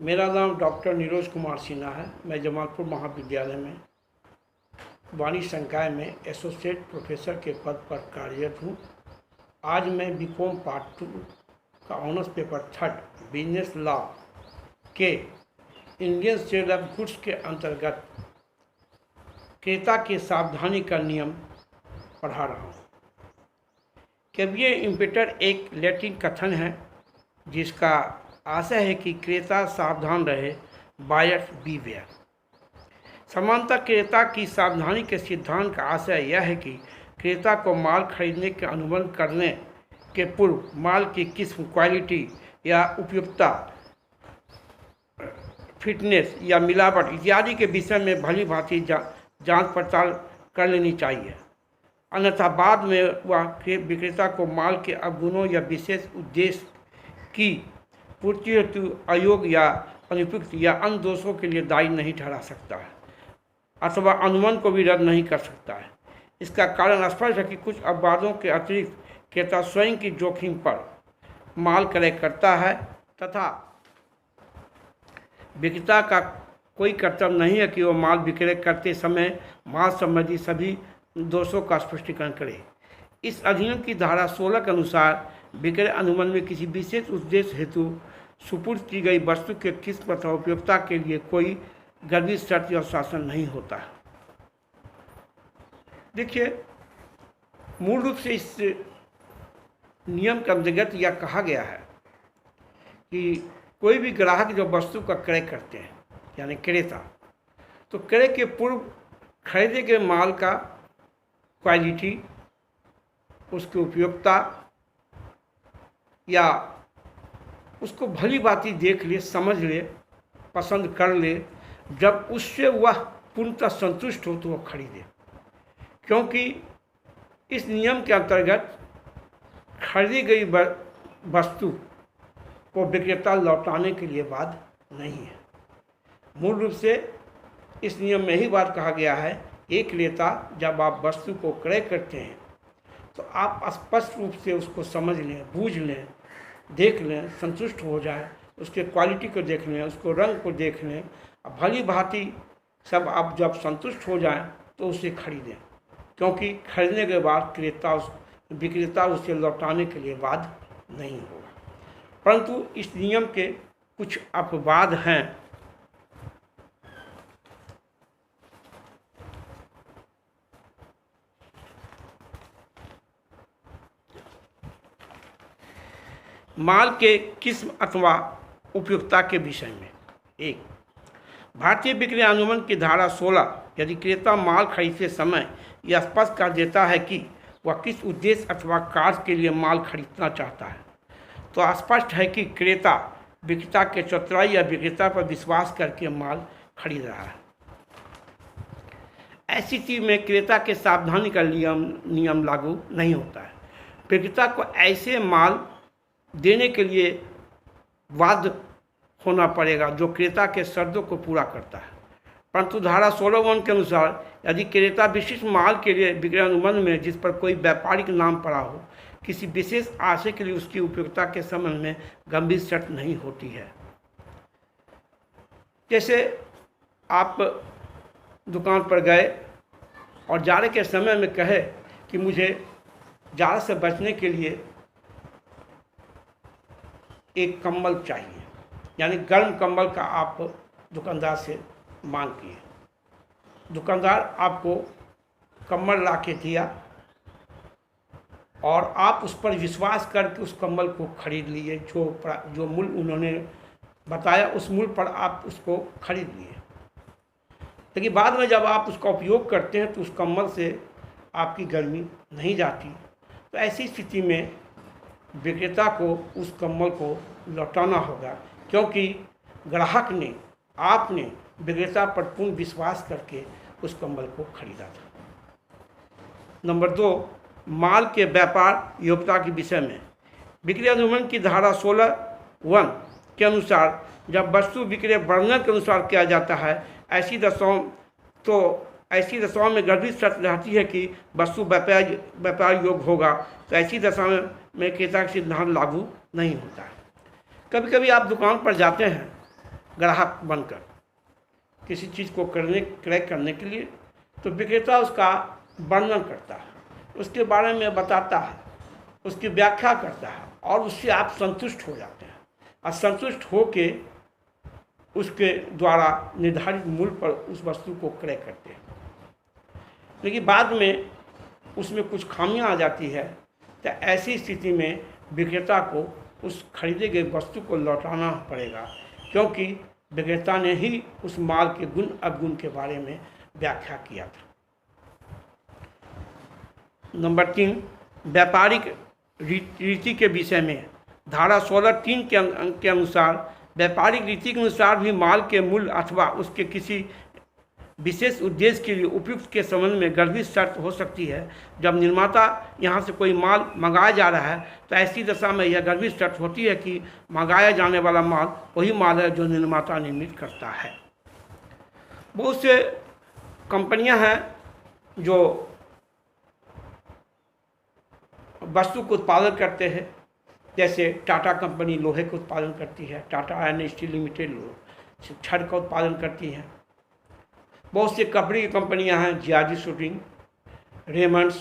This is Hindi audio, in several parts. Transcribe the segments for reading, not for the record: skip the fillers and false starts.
मेरा नाम डॉक्टर नीरज कुमार सिन्हा है। मैं जमालपुर महाविद्यालय में वाणिज्य संकाय में एसोसिएट प्रोफेसर के पद पर कार्यरत हूँ। आज मैं बीकॉम पार्ट 2 का ऑनर्स पेपर 3 बिजनेस लॉ के इंडियन सेल ऑफ गुड्स के अंतर्गत क्रेता के सावधानी का नियम पढ़ा रहा हूँ। कैविए इम्पेटर एक लैटिन कथन है जिसका आशय है कि क्रेता सावधान रहे, बायर बीवेयर। समानतः क्रेता की सावधानी के सिद्धांत का आशय यह है कि क्रेता को माल खरीदने के अनुबंध करने के पूर्व माल की किस्म, क्वालिटी या उपयुक्तता, फिटनेस या मिलावट इत्यादि के विषय में भली भांति जांच पड़ताल कर लेनी चाहिए। अन्यथा बाद में वह विक्रेता को माल के अवगुणों या विशेष उद्देश्य की पूर्ति हेतु अयोग्य या अनुपयुक्त या अन्य दोषों के लिए दायी नहीं ठहरा सकता है अथवा अनुबंध को भी रद्द नहीं कर सकता है। इसका कारण स्पष्ट है कि कुछ अपवादों के अतिरिक्त क्रेता स्वयं की जोखिम पर माल क्रय करता है तथा विक्रेता का कोई कर्तव्य नहीं है कि वह माल विक्रय करते समय माल संबंधी सभी दोषों का स्पष्टीकरण करे। इस अधिनियम की धारा 16 के अनुसार विक्रय अनुबंध में किसी विशेष उद्देश्य हेतु सुपुर्द की गई वस्तु के किस्म तथा उपयोगिता के लिए कोई गर्भित शर्त या शासन नहीं होता है। देखिए, मूल रूप से इस नियम के अंतर्गत यह कहा गया है कि कोई भी ग्राहक जो वस्तु का क्रय करते हैं यानी क्रेता, तो क्रय के पूर्व खरीदे गए माल का क्वालिटी, उसकी उपयोगिता या उसको भली भांति देख ले, समझ ले, पसंद कर ले। जब उससे वह पूर्णतः संतुष्ट हो तो वह खरीदे, क्योंकि इस नियम के अंतर्गत खरीदी गई वस्तु को विक्रेता लौटाने के लिए बाध्य नहीं है। मूल रूप से इस नियम में ही बात कहा गया है, एक क्रेता जब आप वस्तु को क्रय करते हैं तो आप स्पष्ट रूप से उसको समझ लें, बूझ लें, देख लें, संतुष्ट हो जाए, उसके क्वालिटी को देख लें, उसको रंग को देख लें, भली भांति सब आप जब संतुष्ट हो जाएं तो उसे खरीदें, क्योंकि खरीदने के बाद विक्रेता उसे लौटाने के लिए बाध्य नहीं होगा। परंतु इस नियम के कुछ अपवाद हैं। माल के किस्म अथवा उपयुक्तता के विषय में। 1. भारतीय विक्रय अनुबंध की धारा 16 यदि क्रेता माल खरीदते समय यह स्पष्ट कर देता है कि वह किस उद्देश्य अथवा कार्य के लिए माल खरीदना चाहता है, तो स्पष्ट है कि क्रेता विक्रेता के चतुराई या विक्रेता पर विश्वास करके माल खरीद रहा है। ऐसी स्थिति में क्रेता के सावधानी का नियम लागू नहीं होता है। विक्रेता को ऐसे माल देने के लिए बाध्य होना पड़ेगा जो क्रेता के शर्तों को पूरा करता है। परंतु धारा 16(1) के अनुसार यदि क्रेता विशिष्ट माल के लिए विक्रय अनुबंध में जिस पर कोई व्यापारिक नाम पड़ा हो, किसी विशेष आशय के लिए उसकी उपयोगिता के संबंध में गंभीर शर्त नहीं होती है। जैसे आप दुकान पर गए और जाड़े के समय में कहे कि मुझे जाड़े से बचने के लिए एक कंबल चाहिए, यानी गर्म कंबल का आप दुकानदार से मांग किए। दुकानदार आपको कंबल ला के दिया और आप उस पर विश्वास करके उस कंबल को खरीद लिए। जो मूल्य उन्होंने बताया उस मूल्य पर आप उसको खरीद लिए। लेकिन बाद में जब आप उसका उपयोग करते हैं तो उस कंबल से आपकी गर्मी नहीं जाती। तो ऐसी स्थिति में विक्रेता को उस कंबल को लौटाना होगा, क्योंकि ग्राहक ने, आपने विक्रेता पर पूर्ण विश्वास करके उस कंबल को खरीदा था। नंबर 2, माल के व्यापार योग्यता के विषय में। विक्रय अनुबंध की धारा 16(1) के अनुसार जब वस्तु विक्रय वर्णन के अनुसार किया जाता है, ऐसी दशाओं में गर्भित शर्त रहती है कि वस्तु व्यापार योग्य होगा, तो ऐसी दशा में क्रेता का सिद्धांत लागू नहीं होता है। कभी कभी आप दुकान पर जाते हैं ग्राहक बनकर किसी चीज़ को क्रय करने के लिए, तो विक्रेता उसका वर्णन करता है, उसके बारे में बताता है, उसकी व्याख्या करता है और उससे आप संतुष्ट हो जाते हैं और संतुष्ट होके उसके द्वारा निर्धारित मूल्य पर उस वस्तु को क्रय करते हैं। लेकिन बाद में उसमें कुछ खामियां आ जाती है, तो ऐसी स्थिति में विक्रेता को उस खरीदे गए वस्तु को लौटाना पड़ेगा, क्योंकि विक्रेता ने ही उस माल के गुण अवगुण के बारे में व्याख्या किया था। नंबर 3, व्यापारिक रीति के विषय में धारा 16(3) के अनुसार व्यापारिक रीति के अनुसार भी माल के मूल्य अथवा उसके किसी विशेष उद्देश्य के लिए उपयुक्त के संबंध में गर्भित शर्त हो सकती है। जब निर्माता यहाँ से कोई माल मंगाया जा रहा है, तो ऐसी दशा में यह गर्भित शर्त होती है कि मंगाया जाने वाला माल वही माल है जो निर्माता निर्मित करता है। बहुत से कंपनियां हैं जो वस्तु को उत्पादन करते हैं, जैसे टाटा कंपनी लोहे का उत्पादन करती है, टाटा आयरन स्टील लिमिटेड छड़ का उत्पादन करती है। बहुत सी कपड़े की कंपनियां हैं, जियाजी शूटिंग, रेमंड्स,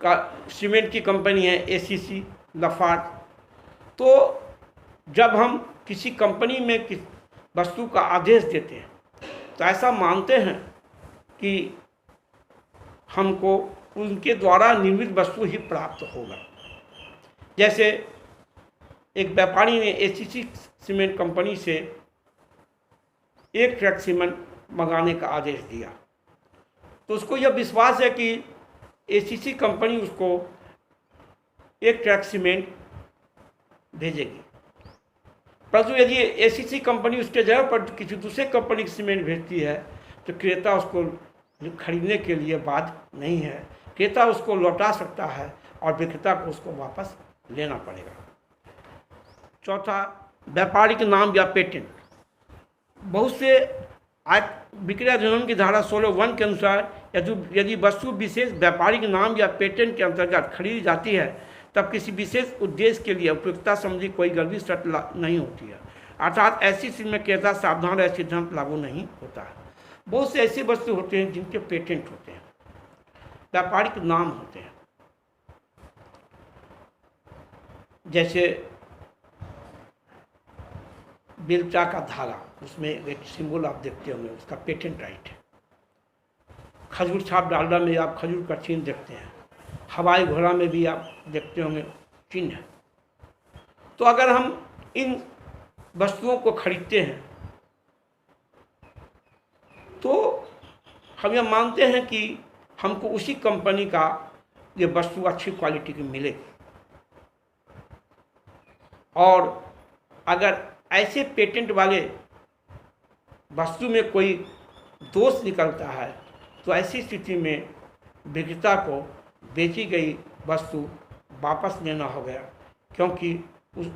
का सीमेंट की कंपनी है एसीसी, लफार्ज। तो जब हम किसी कंपनी में वस्तु का आदेश देते हैं, तो ऐसा मानते हैं कि हमको उनके द्वारा निर्मित वस्तु ही प्राप्त होगा। जैसे एक व्यापारी ने एसीसी सीमेंट कंपनी से 1 ट्रक सीमेंट मंगाने का आदेश दिया, तो उसको यह विश्वास है कि एसीसी कंपनी उसको 1 ट्रक सीमेंट भेजेगी। परंतु यदि एसीसी कंपनी उसके जगह पर किसी दूसरे कंपनी की सीमेंट भेजती है, तो क्रेता उसको खरीदने के लिए बाध्य नहीं है। क्रेता उसको लौटा सकता है और विक्रेता को उसको वापस लेना पड़ेगा। चौथा, व्यापारिक नाम या पेटेंट। बहुत से विक्रय अधिनियम की धारा 16(1) के अनुसार यदि वस्तु विशेष व्यापारिक नाम या पेटेंट के अंतर्गत खरीदी जाती है, तब किसी विशेष उद्देश्य के लिए उपयुक्तता संबंधी कोई गर्भित शर्त नहीं होती है, अर्थात ऐसी स्थिति में क्रेता सावधान रहे सिद्धांत लागू नहीं होता है। बहुत से ऐसी वस्तु होते हैं जिनके पेटेंट होते हैं, व्यापारिक नाम होते हैं। जैसे बेलचा का धागा, उसमें एक सिंबल आप देखते होंगे, उसका पेटेंट राइट है। खजूर छाप डालडा में आप खजूर का चिन्ह देखते हैं, हवाई घोड़ा में भी आप देखते होंगे चिन्ह है। तो अगर हम इन वस्तुओं को खरीदते हैं, तो हम यह मानते हैं कि हमको उसी कंपनी का ये वस्तु अच्छी क्वालिटी की मिलेगी। और अगर ऐसे पेटेंट वाले वस्तु में कोई दोष निकलता है, तो ऐसी स्थिति में विक्रेता को बेची गई वस्तु वापस लेना होगा, क्योंकि उस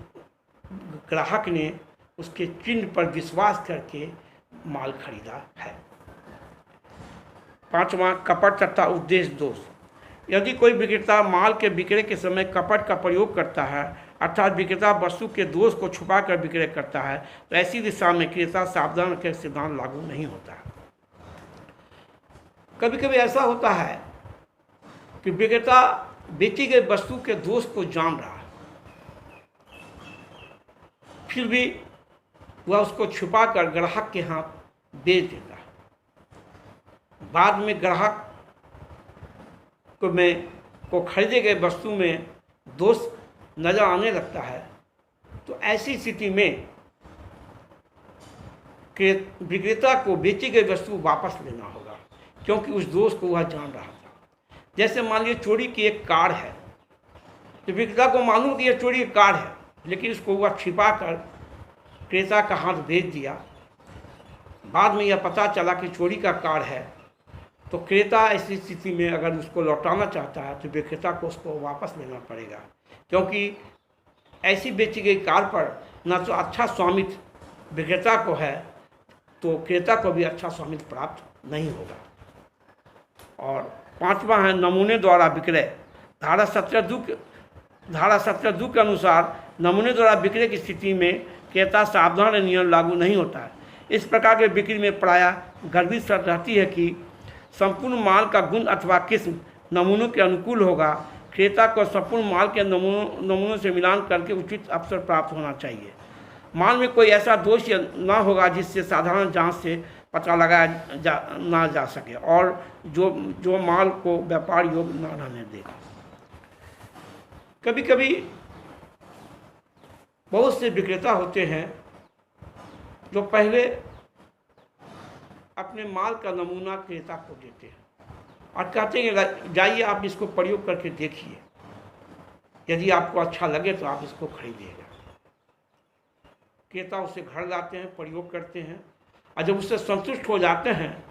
ग्राहक ने उसके चिन्ह पर विश्वास करके माल खरीदा है। 5वां, कपट तथा उद्देश्य दोष। यदि कोई विक्रेता माल के विक्रय के समय कपट का प्रयोग करता है, अर्थात विक्रेता वस्तु के दोष को छुपाकर विक्रय करता है, तो ऐसी दिशा में क्रेता सावधान के सिद्धांत लागू नहीं होता है। कभी कभी ऐसा होता है कि विक्रेता बेची गई वस्तु के दोष को जान रहा है, फिर भी वह उसको छुपाकर ग्राहक के हाथ बेच देता है। बाद में ग्राहक को खरीदे गए वस्तु में दोष नजर आने लगता है, तो ऐसी स्थिति में विक्रेता को बेची गई वस्तु वापस लेना होगा, क्योंकि उस दोष को वह जान रहा था। जैसे मान लीजिए चोरी की एक कार है, तो विक्रेता को मालूम कि यह चोरी की कार है, लेकिन उसको वह छिपा कर क्रेता का हाथ भेज दिया। बाद में यह पता चला कि चोरी का कार है, तो क्रेता ऐसी स्थिति में अगर उसको लौटाना चाहता है, तो विक्रेता को उसको वापस लेना पड़ेगा, क्योंकि ऐसी बेची गई कार पर न तो अच्छा स्वामित्व विक्रेता को है, तो क्रेता को भी अच्छा स्वामित्व प्राप्त नहीं होगा। और 5वां है नमूने द्वारा विक्रय। धारा 17(2) धारा 17(2) के अनुसार नमूने द्वारा बिक्री की स्थिति में क्रेता सावधान नियम लागू नहीं होता है। इस प्रकार के बिक्री में प्रायः गर्भित शर्त रहती है कि संपूर्ण माल का गुण अथवा किस्म नमूनों के अनुकूल होगा। क्रेता को संपूर्ण माल के नमूनों से मिलान करके उचित अवसर प्राप्त होना चाहिए। माल में कोई ऐसा दोष ना होगा जिससे साधारण जांच से पता लगाया ना जा सके और जो माल को व्यापार योग्य न रहने दे। कभी कभी बहुत से विक्रेता होते हैं जो पहले अपने माल का नमूना क्रेता को देते हैं और कहते हैं जाइए आप इसको प्रयोग करके देखिए, यदि आपको अच्छा लगे तो आप इसको खरीदिएगा। क्रेता उसे घर लाते हैं, प्रयोग करते हैं और जब उससे संतुष्ट हो जाते हैं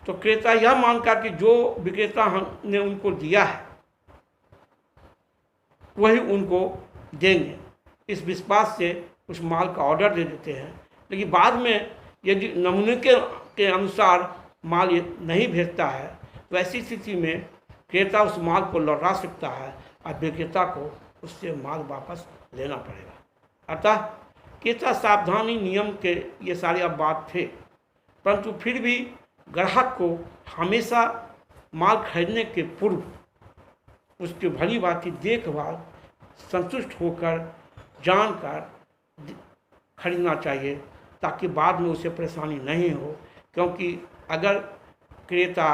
तो क्रेता यह मानकर कि जो विक्रेता ने उनको दिया है वही उनको देंगे, इस विश्वास से उस माल का ऑर्डर दे देते हैं। लेकिन बाद में यदि नमूने के अनुसार माल नहीं भेजता है तो ऐसी स्थिति में क्रेता उस माल को लौटा सकता है और विक्रेता को उससे माल वापस लेना पड़ेगा। अतः क्रेता सावधानी नियम के ये सारे अब बात थे, परंतु फिर भी ग्राहक को हमेशा माल खरीदने के पूर्व उसकी भली भांति देखभाल संतुष्ट होकर जानकर खरीदना चाहिए ताकि बाद में उसे परेशानी नहीं हो। क्योंकि अगर क्रेता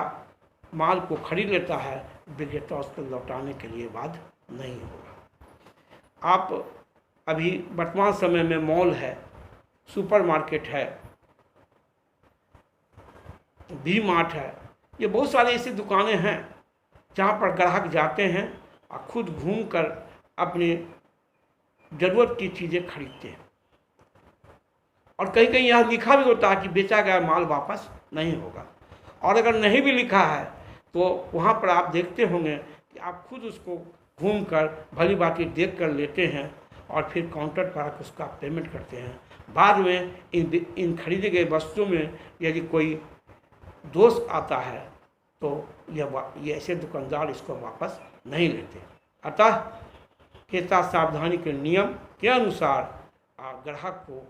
माल को खरीद लेता है विक्रेता उसको लौटाने के लिए बाध्य नहीं होगा। आप अभी वर्तमान समय में मॉल है, सुपरमार्केट है, वी मार्ट है, ये बहुत सारी ऐसी दुकानें हैं जहाँ पर ग्राहक जाते हैं और खुद घूमकर अपनी ज़रूरत की चीज़ें खरीदते हैं और कहीं कहीं यह लिखा भी होता है कि बेचा गया माल वापस नहीं होगा। और अगर नहीं भी लिखा है तो वहाँ पर आप देखते होंगे कि आप खुद उसको घूमकर भली भांति देख कर लेते हैं और फिर काउंटर पर आकर उसका पेमेंट करते हैं। बाद में इन खरीदे गए वस्तुओं में यदि कोई दोष आता है तो ये ऐसे दुकानदार इसको वापस नहीं लेते। अतः क्रेता सावधानी के नियम के अनुसार ग्राहक को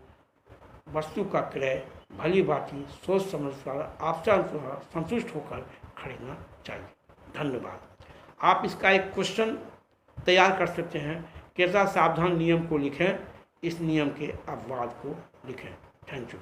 वस्तु का क्रय भली भांति सोच समझकर आपसे संतुष्ट होकर खरीदना चाहिए। धन्यवाद। आप इसका एक क्वेश्चन तैयार कर सकते हैं, क्रेता सावधान नियम को लिखें, इस नियम के अपवाद को लिखें। Thank you.